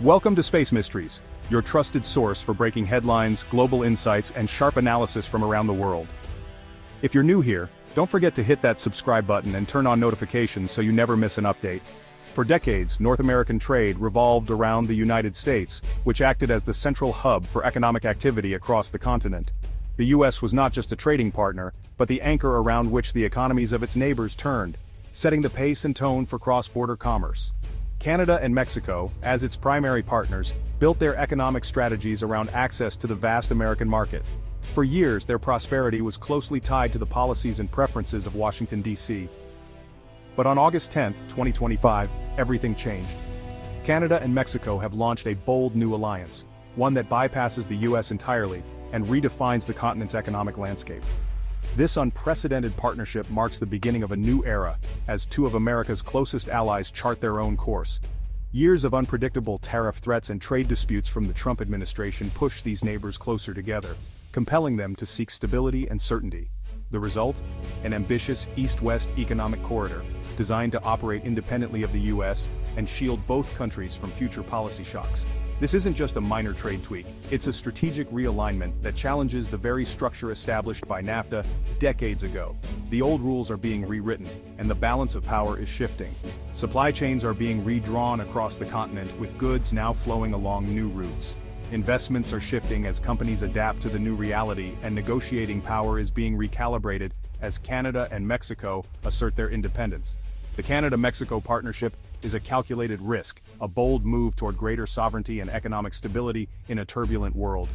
Welcome to Space Mysteries, your trusted source for breaking headlines, global insights, and sharp analysis from around the world. If you're new here, don't forget to hit that subscribe button and turn on notifications so you never miss an update. For decades, North American trade revolved around the United States, which acted as the central hub for economic activity across the continent. The US was not just a trading partner, but the anchor around which the economies of its neighbors turned, setting the pace and tone for cross-border commerce. Canada and Mexico, as its primary partners, built their economic strategies around access to the vast American market. For years, their prosperity was closely tied to the policies and preferences of Washington, D.C. But on August 10, 2025, everything changed. Canada and Mexico have launched a bold new alliance, one that bypasses the US entirely and redefines the continent's economic landscape. This unprecedented partnership marks the beginning of a new era, as two of America's closest allies chart their own course. Years of unpredictable tariff threats and trade disputes from the Trump administration pushed these neighbors closer together, compelling them to seek stability and certainty. The result? An ambitious East-West economic corridor, designed to operate independently of the US and shield both countries from future policy shocks. This isn't just a minor trade tweak, it's a strategic realignment that challenges the very structure established by NAFTA decades ago. The old rules are being rewritten, and the balance of power is shifting. Supply chains are being redrawn across the continent, with goods now flowing along new routes. Investments are shifting as companies adapt to the new reality, and negotiating power is being recalibrated as Canada and Mexico assert their independence. The Canada-Mexico partnership is a calculated risk, a bold move toward greater sovereignty and economic stability in a turbulent world.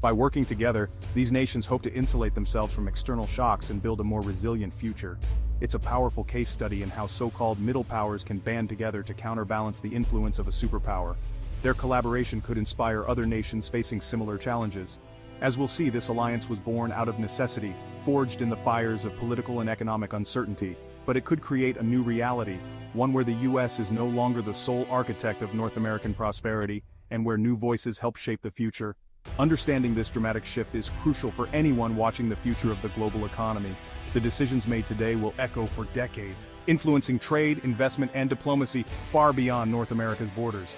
By working together, these nations hope to insulate themselves from external shocks and build a more resilient future. It's a powerful case study in how so-called middle powers can band together to counterbalance the influence of a superpower. Their collaboration could inspire other nations facing similar challenges. As we'll see, this alliance was born out of necessity, forged in the fires of political and economic uncertainty. But it could create a new reality, one where the US is no longer the sole architect of North American prosperity, and where new voices help shape the future. Understanding this dramatic shift is crucial for anyone watching the future of the global economy. The decisions made today will echo for decades, influencing trade, investment, and diplomacy far beyond North America's borders.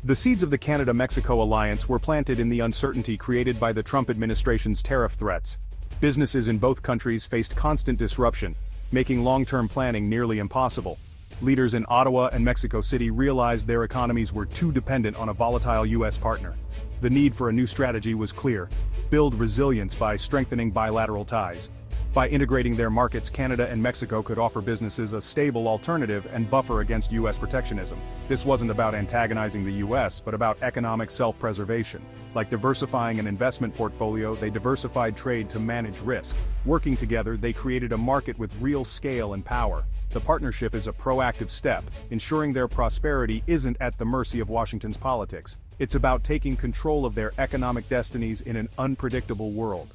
The seeds of the Canada-Mexico alliance were planted in the uncertainty created by the Trump administration's tariff threats. Businesses in both countries faced constant disruption, making long-term planning nearly impossible. Leaders in Ottawa and Mexico City realized their economies were too dependent on a volatile US partner. The need for a new strategy was clear: build resilience by strengthening bilateral ties. By integrating their markets, Canada and Mexico could offer businesses a stable alternative and buffer against US protectionism. This wasn't about antagonizing the US, but about economic self-preservation. Like diversifying an investment portfolio, they diversified trade to manage risk. Working together, they created a market with real scale and power. The partnership is a proactive step, ensuring their prosperity isn't at the mercy of Washington's politics. It's about taking control of their economic destinies in an unpredictable world.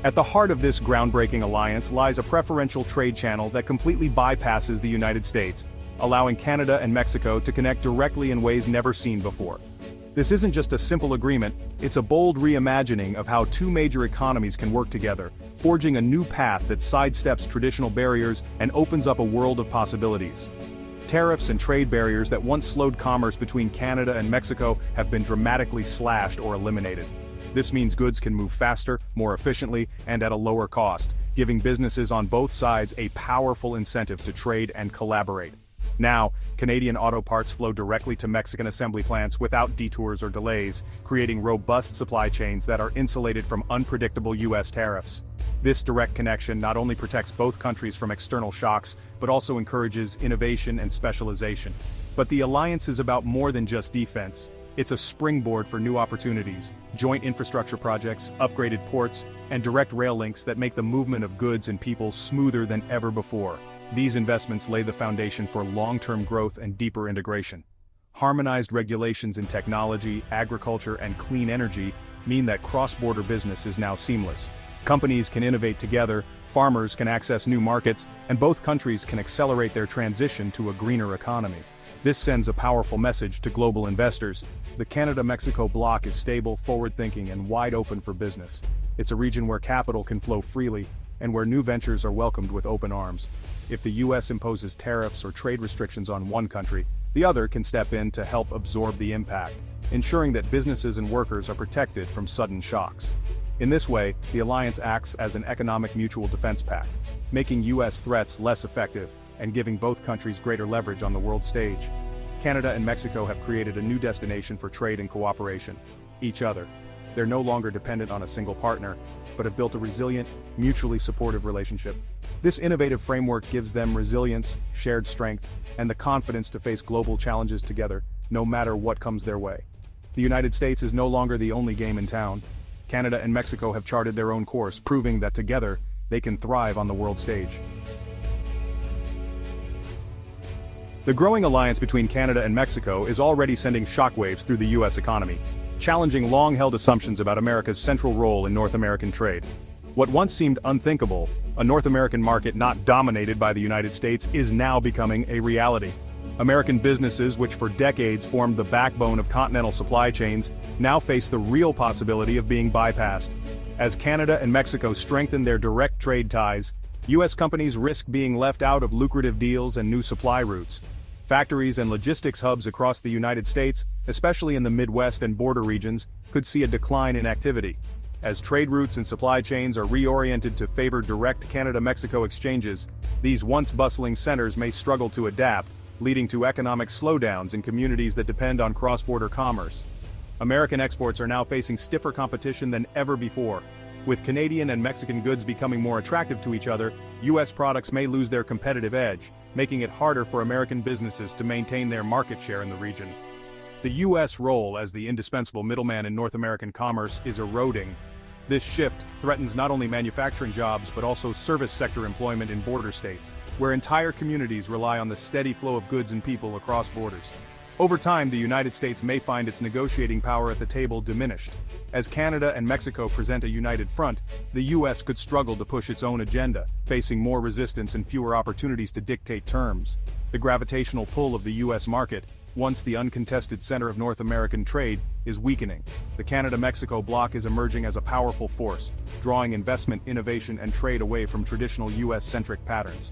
At the heart of this groundbreaking alliance lies a preferential trade channel that completely bypasses the United States, allowing Canada and Mexico to connect directly in ways never seen before. This isn't just a simple agreement, it's a bold reimagining of how two major economies can work together, forging a new path that sidesteps traditional barriers and opens up a world of possibilities. Tariffs and trade barriers that once slowed commerce between Canada and Mexico have been dramatically slashed or eliminated. This means goods can move faster, more efficiently, and at a lower cost, giving businesses on both sides a powerful incentive to trade and collaborate. Now, Canadian auto parts flow directly to Mexican assembly plants without detours or delays, creating robust supply chains that are insulated from unpredictable US tariffs. This direct connection not only protects both countries from external shocks, but also encourages innovation and specialization. But the alliance is about more than just defense. It's a springboard for new opportunities, joint infrastructure projects, upgraded ports, and direct rail links that make the movement of goods and people smoother than ever before. These investments lay the foundation for long-term growth and deeper integration. Harmonized regulations in technology, agriculture, and clean energy mean that cross-border business is now seamless. Companies can innovate together, farmers can access new markets, and both countries can accelerate their transition to a greener economy. This sends a powerful message to global investors. The Canada-Mexico bloc is stable, forward-thinking, and wide open for business. It's a region where capital can flow freely, and where new ventures are welcomed with open arms. If the US imposes tariffs or trade restrictions on one country, the other can step in to help absorb the impact, ensuring that businesses and workers are protected from sudden shocks. In this way, the alliance acts as an economic mutual defense pact, making US threats less effective and giving both countries greater leverage on the world stage. Canada and Mexico have created a new destination for trade and cooperation: each other. They're no longer dependent on a single partner, but have built a resilient, mutually supportive relationship. This innovative framework gives them resilience, shared strength, and the confidence to face global challenges together, no matter what comes their way. The United States is no longer the only game in town. Canada and Mexico have charted their own course, proving that together, they can thrive on the world stage. The growing alliance between Canada and Mexico is already sending shockwaves through the US economy, challenging long-held assumptions about America's central role in North American trade. What once seemed unthinkable, a North American market not dominated by the United States, is now becoming a reality. American businesses, which for decades formed the backbone of continental supply chains, now face the real possibility of being bypassed. As Canada and Mexico strengthen their direct trade ties, US companies risk being left out of lucrative deals and new supply routes. Factories and logistics hubs across the United States, especially in the Midwest and border regions, could see a decline in activity. As trade routes and supply chains are reoriented to favor direct Canada-Mexico exchanges, these once bustling centers may struggle to adapt, leading to economic slowdowns in communities that depend on cross-border commerce. American exports are now facing stiffer competition than ever before. With Canadian and Mexican goods becoming more attractive to each other, US products may lose their competitive edge, making it harder for American businesses to maintain their market share in the region. The US role as the indispensable middleman in North American commerce is eroding. This shift threatens not only manufacturing jobs but also service sector employment in border states, where entire communities rely on the steady flow of goods and people across borders. Over time, the United States may find its negotiating power at the table diminished. As Canada and Mexico present a united front, the US could struggle to push its own agenda, facing more resistance and fewer opportunities to dictate terms. The gravitational pull of the US market, once the uncontested center of North American trade, is weakening. The Canada-Mexico bloc is emerging as a powerful force, drawing investment, innovation, and trade away from traditional US-centric patterns.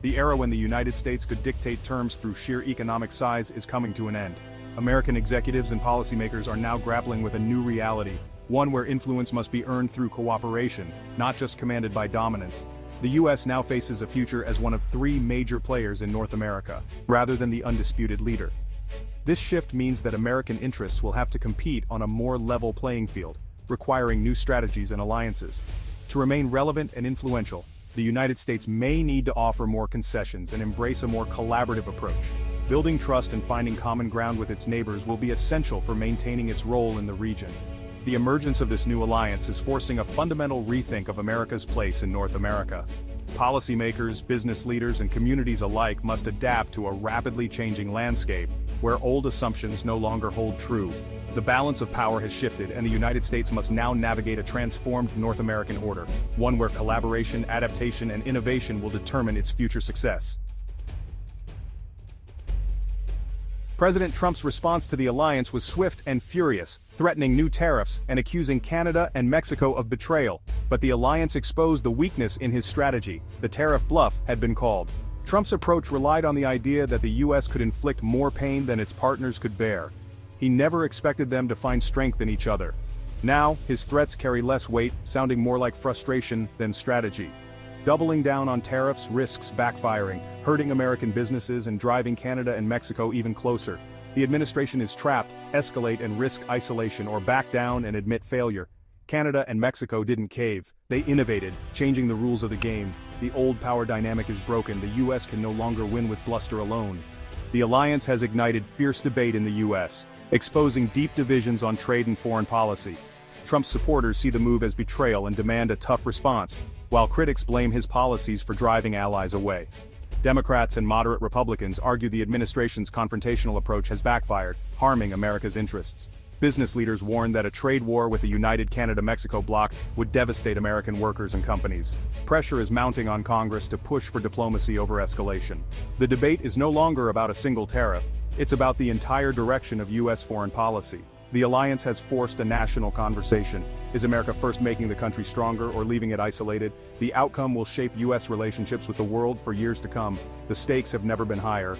The era when the United States could dictate terms through sheer economic size is coming to an end. American executives and policymakers are now grappling with a new reality, one where influence must be earned through cooperation, not just commanded by dominance. The US now faces a future as one of three major players in North America, rather than the undisputed leader. This shift means that American interests will have to compete on a more level playing field, requiring new strategies and alliances. To remain relevant and influential, the United States may need to offer more concessions and embrace a more collaborative approach. Building trust and finding common ground with its neighbors will be essential for maintaining its role in the region. The emergence of this new alliance is forcing a fundamental rethink of America's place in North America. Policymakers, business leaders, and communities alike must adapt to a rapidly changing landscape, where old assumptions no longer hold true. The balance of power has shifted, and the United States must now navigate a transformed North American order, one where collaboration, adaptation, and innovation will determine its future success. President Trump's response to the alliance was swift and furious, threatening new tariffs and accusing Canada and Mexico of betrayal. But the alliance exposed the weakness in his strategy. The tariff bluff had been called. Trump's approach relied on the idea that the US could inflict more pain than its partners could bear. He never expected them to find strength in each other. Now, his threats carry less weight, sounding more like frustration than strategy. Doubling down on tariffs risks backfiring, hurting American businesses and driving Canada and Mexico even closer. The administration is trapped, escalate and risk isolation, or back down and admit failure. Canada and Mexico didn't cave. They innovated, changing the rules of the game. The old power dynamic is broken. The US can no longer win with bluster alone. The alliance has ignited fierce debate in the US, exposing deep divisions on trade and foreign policy. Trump's supporters see the move as betrayal and demand a tough response, while critics blame his policies for driving allies away. Democrats and moderate Republicans argue the administration's confrontational approach has backfired, harming America's interests. Business leaders warn that a trade war with a united Canada-Mexico bloc would devastate American workers and companies. Pressure is mounting on Congress to push for diplomacy over escalation. The debate is no longer about a single tariff, it's about the entire direction of US foreign policy. The alliance has forced a national conversation. Is America first making the country stronger or leaving it isolated? The outcome will shape U.S. relationships with the world for years to come. The stakes have never been higher.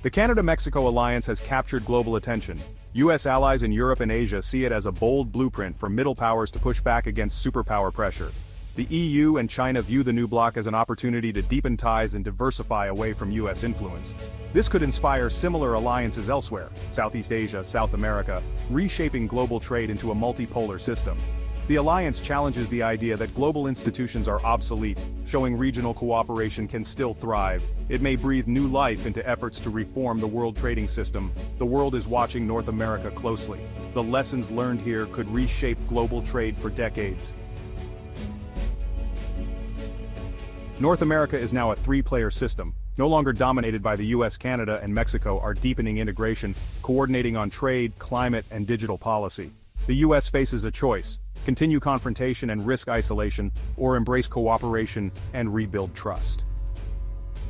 The Canada-Mexico alliance has captured global attention. U.S. allies in Europe and Asia see it as a bold blueprint for middle powers to push back against superpower pressure. The EU and China view the new bloc as an opportunity to deepen ties and diversify away from U.S. influence. This could inspire similar alliances elsewhere, Southeast Asia, South America, reshaping global trade into a multipolar system. The alliance challenges the idea that global institutions are obsolete, showing regional cooperation can still thrive. It may breathe new life into efforts to reform the world trading system. The world is watching North America closely. The lessons learned here could reshape global trade for decades. North America is now a three-player system. No longer dominated by the US. Canada and Mexico are deepening integration, coordinating on trade, climate, and digital policy. The US faces a choice: continue confrontation and risk isolation, or embrace cooperation and rebuild trust.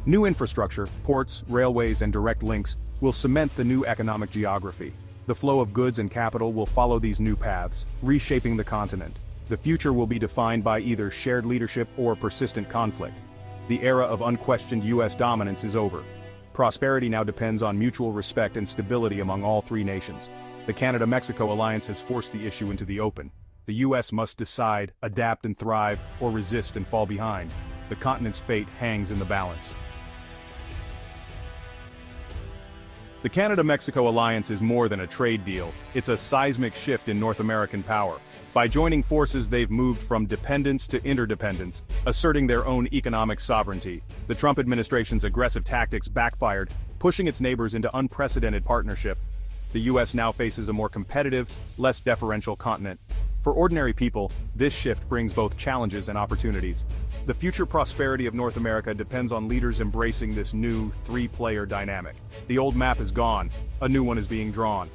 New infrastructure, ports, railways, and direct links will cement the new economic geography. The flow of goods and capital will follow these new paths, reshaping the continent. The future will be defined by either shared leadership or persistent conflict. The era of unquestioned US dominance is over. Prosperity now depends on mutual respect and stability among all three nations. The Canada-Mexico alliance has forced the issue into the open. The US must decide, adapt and thrive, or resist and fall behind. The continent's fate hangs in the balance. The Canada-Mexico alliance is more than a trade deal. It's a seismic shift in North American power. By joining forces, they've moved from dependence to interdependence, asserting their own economic sovereignty. The Trump administration's aggressive tactics backfired, pushing its neighbors into unprecedented partnership. The US now faces a more competitive, less deferential continent. For ordinary people, this shift brings both challenges and opportunities. The future prosperity of North America depends on leaders embracing this new three-player dynamic. The old map is gone, a new one is being drawn.